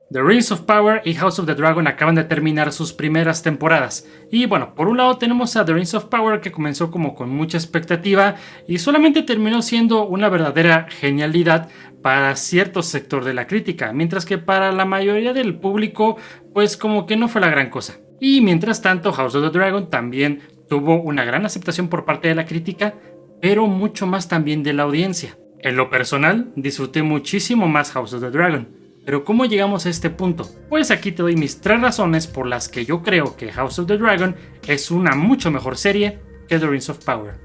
The Rings of Power y House of the Dragon acaban de terminar sus primeras temporadas. Y bueno, por un lado tenemos a The Rings of Power, que comenzó como con mucha expectativa y solamente terminó siendo una verdadera genialidad para cierto sector de la crítica, mientras que para la mayoría del público pues como que no fue la gran cosa. Y mientras tanto, House of the Dragon también tuvo una gran aceptación por parte de la crítica, pero mucho más también de la audiencia. En lo personal, disfruté muchísimo más House of the Dragon. Pero ¿cómo llegamos a este punto? Pues aquí te doy mis 3 razones por las que yo creo que House of the Dragon es una mucho mejor serie que The Rings of Power.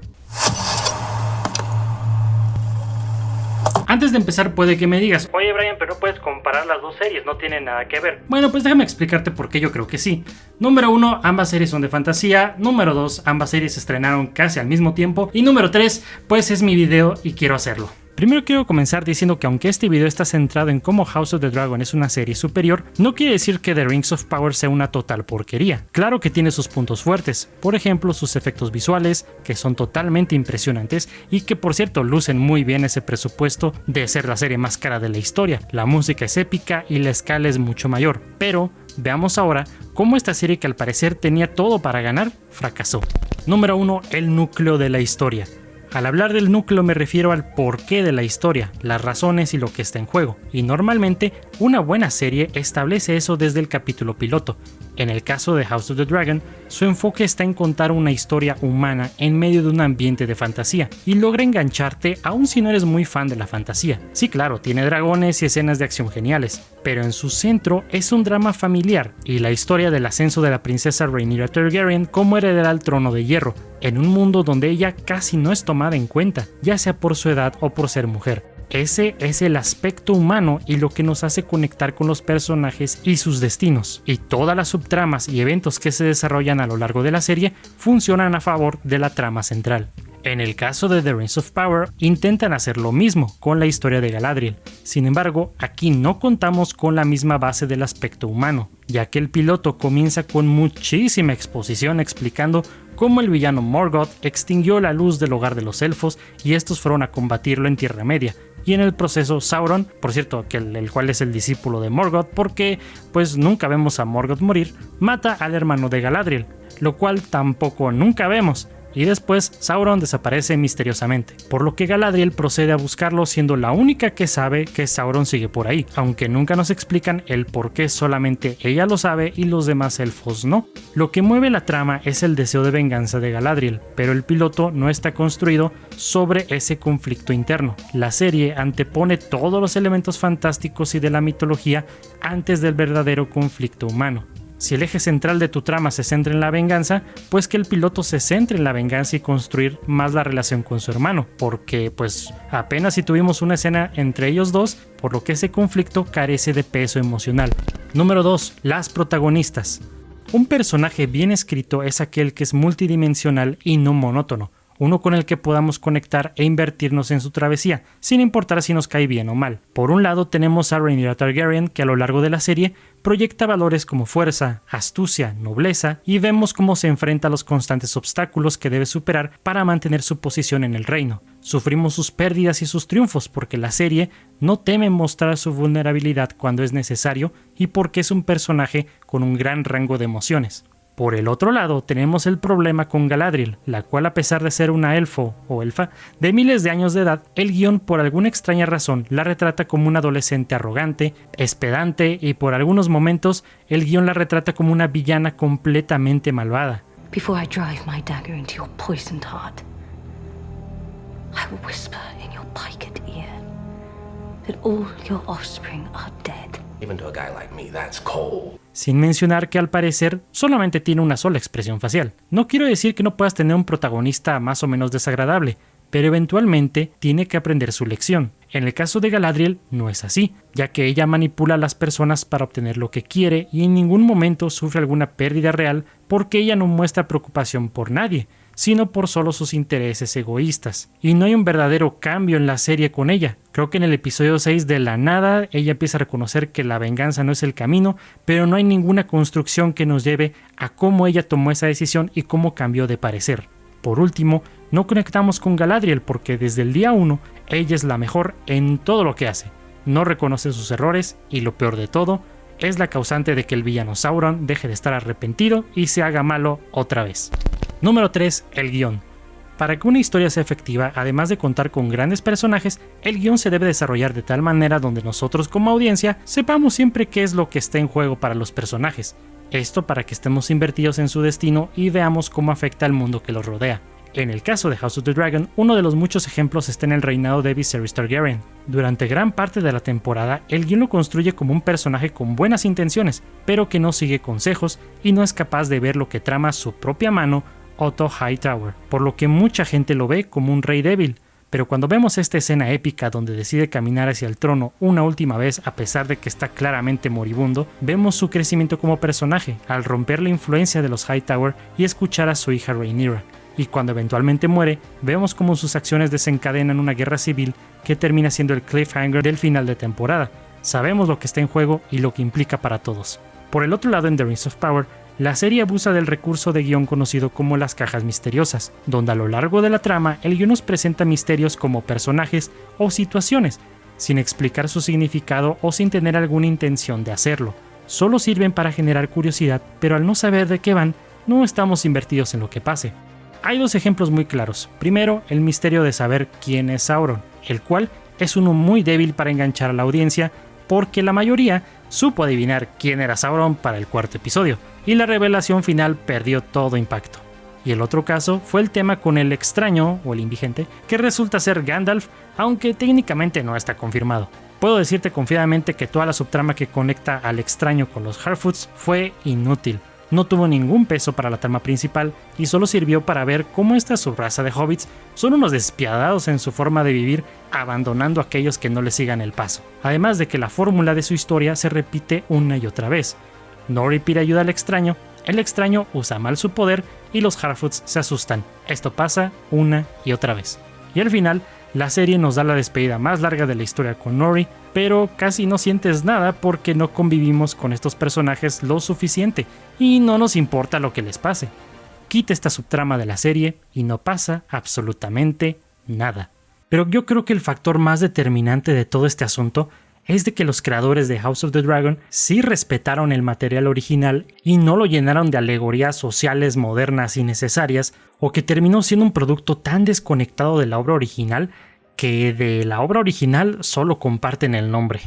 Antes de empezar puede que me digas: oye Brian, pero no puedes comparar las dos series, no tienen nada que ver. Bueno, pues déjame explicarte por qué yo creo que sí. Número 1, ambas series son de fantasía. Número 2, ambas series se estrenaron casi al mismo tiempo. Y número 3, pues es mi video y quiero hacerlo. Primero quiero comenzar diciendo que aunque este video está centrado en cómo House of the Dragon es una serie superior, no quiere decir que The Rings of Power sea una total porquería. Claro que tiene sus puntos fuertes, por ejemplo sus efectos visuales, que son totalmente impresionantes y que por cierto lucen muy bien ese presupuesto de ser la serie más cara de la historia. La música es épica y la escala es mucho mayor, pero veamos ahora cómo esta serie, que al parecer tenía todo para ganar, fracasó. Número 1, el núcleo de la historia. Al hablar del núcleo me refiero al porqué de la historia, las razones y lo que está en juego, y normalmente una buena serie establece eso desde el capítulo piloto. En el caso de House of the Dragon, su enfoque está en contar una historia humana en medio de un ambiente de fantasía, y logra engancharte aun si no eres muy fan de la fantasía. Sí, claro, tiene dragones y escenas de acción geniales, pero en su centro es un drama familiar y la historia del ascenso de la princesa Rhaenyra Targaryen como heredera al trono de hierro, en un mundo donde ella casi no es tomada en cuenta, ya sea por su edad o por ser mujer. Ese es el aspecto humano y lo que nos hace conectar con los personajes y sus destinos. Y todas las subtramas y eventos que se desarrollan a lo largo de la serie funcionan a favor de la trama central. En el caso de The Rings of Power, intentan hacer lo mismo con la historia de Galadriel. Sin embargo, aquí no contamos con la misma base del aspecto humano, ya que el piloto comienza con muchísima exposición explicando cómo el villano Morgoth extinguió la luz del hogar de los elfos y estos fueron a combatirlo en Tierra Media. Y en el proceso Sauron, por cierto, que el cual es el discípulo de Morgoth, porque pues nunca vemos a Morgoth morir, mata al hermano de Galadriel, lo cual tampoco nunca vemos. Y después Sauron desaparece misteriosamente, por lo que Galadriel procede a buscarlo, siendo la única que sabe que Sauron sigue por ahí, aunque nunca nos explican el por qué solamente ella lo sabe y los demás elfos no. Lo que mueve la trama es el deseo de venganza de Galadriel, pero el piloto no está construido sobre ese conflicto interno. La serie antepone todos los elementos fantásticos y de la mitología antes del verdadero conflicto humano. Si el eje central de tu trama se centra en la venganza, pues que el piloto se centre en la venganza y construir más la relación con su hermano, porque pues apenas si tuvimos una escena entre ellos dos, por lo que ese conflicto carece de peso emocional. Número 2. Las protagonistas. Un personaje bien escrito es aquel que es multidimensional y no monótono, uno con el que podamos conectar e invertirnos en su travesía, sin importar si nos cae bien o mal. Por un lado tenemos a Rhaenyra Targaryen, que a lo largo de la serie proyecta valores como fuerza, astucia, nobleza, y vemos cómo se enfrenta a los constantes obstáculos que debe superar para mantener su posición en el reino. Sufrimos sus pérdidas y sus triunfos porque la serie no teme mostrar su vulnerabilidad cuando es necesario y porque es un personaje con un gran rango de emociones. Por el otro lado, tenemos el problema con Galadriel, la cual, a pesar de ser una elfo o elfa de miles de años de edad, el guión por alguna extraña razón la retrata como una adolescente arrogante, pedante y por algunos momentos el guión la retrata como una villana completamente malvada. Before I drive my dagger into your poisoned heart, I will whisper in your piked ear that all your offspring are dead. Even to a guy like me, that's cold. Sin mencionar que al parecer solamente tiene una sola expresión facial. No quiero decir que no puedas tener un protagonista más o menos desagradable, pero eventualmente tiene que aprender su lección. En el caso de Galadriel no es así, ya que ella manipula a las personas para obtener lo que quiere y en ningún momento sufre alguna pérdida real porque ella no muestra preocupación por nadie, sino por solo sus intereses egoístas. Y no hay un verdadero cambio en la serie con ella. Creo que en el episodio 6 de la nada ella empieza a reconocer que la venganza no es el camino, pero no hay ninguna construcción que nos lleve a cómo ella tomó esa decisión y cómo cambió de parecer. Por último, no conectamos con Galadriel porque desde el día 1 ella es la mejor en todo lo que hace. No reconoce sus errores y lo peor de todo, es la causante de que el villano Sauron deje de estar arrepentido y se haga malo otra vez. Número 3. El guión. Para que una historia sea efectiva, además de contar con grandes personajes, el guión se debe desarrollar de tal manera donde nosotros como audiencia sepamos siempre qué es lo que está en juego para los personajes. Esto para que estemos invertidos en su destino y veamos cómo afecta al mundo que los rodea. En el caso de House of the Dragon, uno de los muchos ejemplos está en el reinado de Viserys Targaryen. Durante gran parte de la temporada, el guion lo construye como un personaje con buenas intenciones, pero que no sigue consejos y no es capaz de ver lo que trama su propia mano, Otto Hightower, por lo que mucha gente lo ve como un rey débil. Pero cuando vemos esta escena épica donde decide caminar hacia el trono una última vez a pesar de que está claramente moribundo, vemos su crecimiento como personaje, al romper la influencia de los Hightower y escuchar a su hija Rhaenyra. Y cuando eventualmente muere, vemos cómo sus acciones desencadenan una guerra civil que termina siendo el cliffhanger del final de temporada. Sabemos lo que está en juego y lo que implica para todos. Por el otro lado, en The Rings of Power, la serie abusa del recurso de guión conocido como las cajas misteriosas, donde a lo largo de la trama el guión nos presenta misterios como personajes o situaciones, sin explicar su significado o sin tener alguna intención de hacerlo. Solo sirven para generar curiosidad, pero al no saber de qué van, no estamos invertidos en lo que pase. Hay dos ejemplos muy claros. Primero, el misterio de saber quién es Sauron, el cual es uno muy débil para enganchar a la audiencia, porque la mayoría supo adivinar quién era Sauron para el cuarto episodio, y la revelación final perdió todo impacto. Y el otro caso fue el tema con el extraño, o el indigente, que resulta ser Gandalf, aunque técnicamente no está confirmado. Puedo decirte confiadamente que toda la subtrama que conecta al extraño con los Harfoots fue inútil. No tuvo ningún peso para la trama principal y solo sirvió para ver cómo esta subraza de hobbits son unos despiadados en su forma de vivir, abandonando a aquellos que no les sigan el paso. Además de que la fórmula de su historia se repite una y otra vez. Nori pide ayuda al extraño, el extraño usa mal su poder y los Harfoots se asustan. Esto pasa una y otra vez. Y al final, la serie nos da la despedida más larga de la historia con Nori, pero casi no sientes nada porque no convivimos con estos personajes lo suficiente y no nos importa lo que les pase. Quita esta subtrama de la serie y no pasa absolutamente nada. Pero yo creo que el factor más determinante de todo este asunto es de que los creadores de House of the Dragon sí respetaron el material original y no lo llenaron de alegorías sociales modernas innecesarias, o que terminó siendo un producto tan desconectado de la obra original que de la obra original solo comparten el nombre.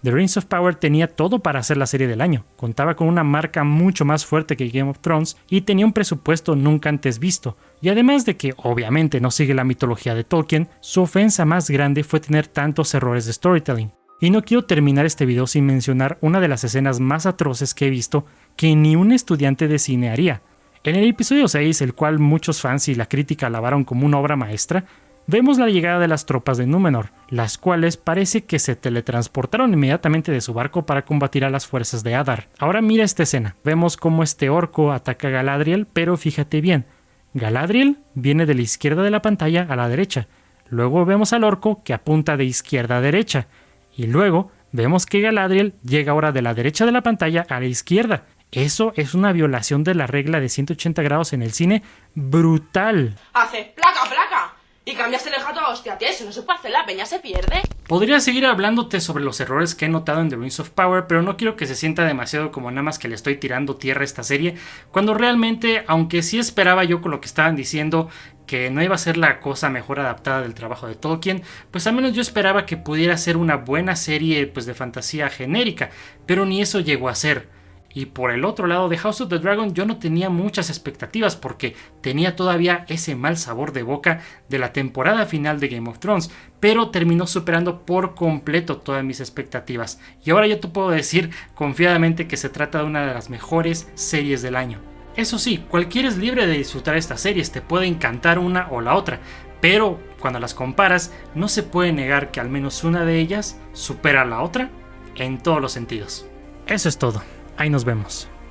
The Rings of Power tenía todo para ser la serie del año, contaba con una marca mucho más fuerte que Game of Thrones y tenía un presupuesto nunca antes visto, y además de que obviamente no sigue la mitología de Tolkien, su ofensa más grande fue tener tantos errores de storytelling. Y no quiero terminar este video sin mencionar una de las escenas más atroces que he visto que ni un estudiante de cine haría. En el episodio 6, el cual muchos fans y la crítica alabaron como una obra maestra, vemos la llegada de las tropas de Númenor, las cuales parece que se teletransportaron inmediatamente de su barco para combatir a las fuerzas de Adar. Ahora mira esta escena, vemos cómo este orco ataca a Galadriel, pero fíjate bien, Galadriel viene de la izquierda de la pantalla a la derecha, luego vemos al orco que apunta de izquierda a derecha, y luego vemos que Galadriel llega ahora de la derecha de la pantalla a la izquierda. Eso es una violación de la regla de 180 grados en el cine brutal. Haces placa, placa. Y cambias el gato a hostia, tío, eso no se puede hacer, la peña se pierde. Podría seguir hablándote sobre los errores que he notado en The Rings of Power, pero no quiero que se sienta demasiado como nada más que le estoy tirando tierra a esta serie, cuando realmente, aunque sí esperaba yo con lo que estaban diciendo que no iba a ser la cosa mejor adaptada del trabajo de Tolkien, pues al menos yo esperaba que pudiera ser una buena serie pues de fantasía genérica, pero ni eso llegó a ser. Y por el otro lado de House of the Dragon yo no tenía muchas expectativas porque tenía todavía ese mal sabor de boca de la temporada final de Game of Thrones, pero terminó superando por completo todas mis expectativas. Y ahora yo te puedo decir confiadamente que se trata de una de las mejores series del año. Eso sí, cualquiera es libre de disfrutar estas series, te puede encantar una o la otra, pero cuando las comparas no se puede negar que al menos una de ellas supera a la otra en todos los sentidos. Eso es todo. Ahí nos vemos.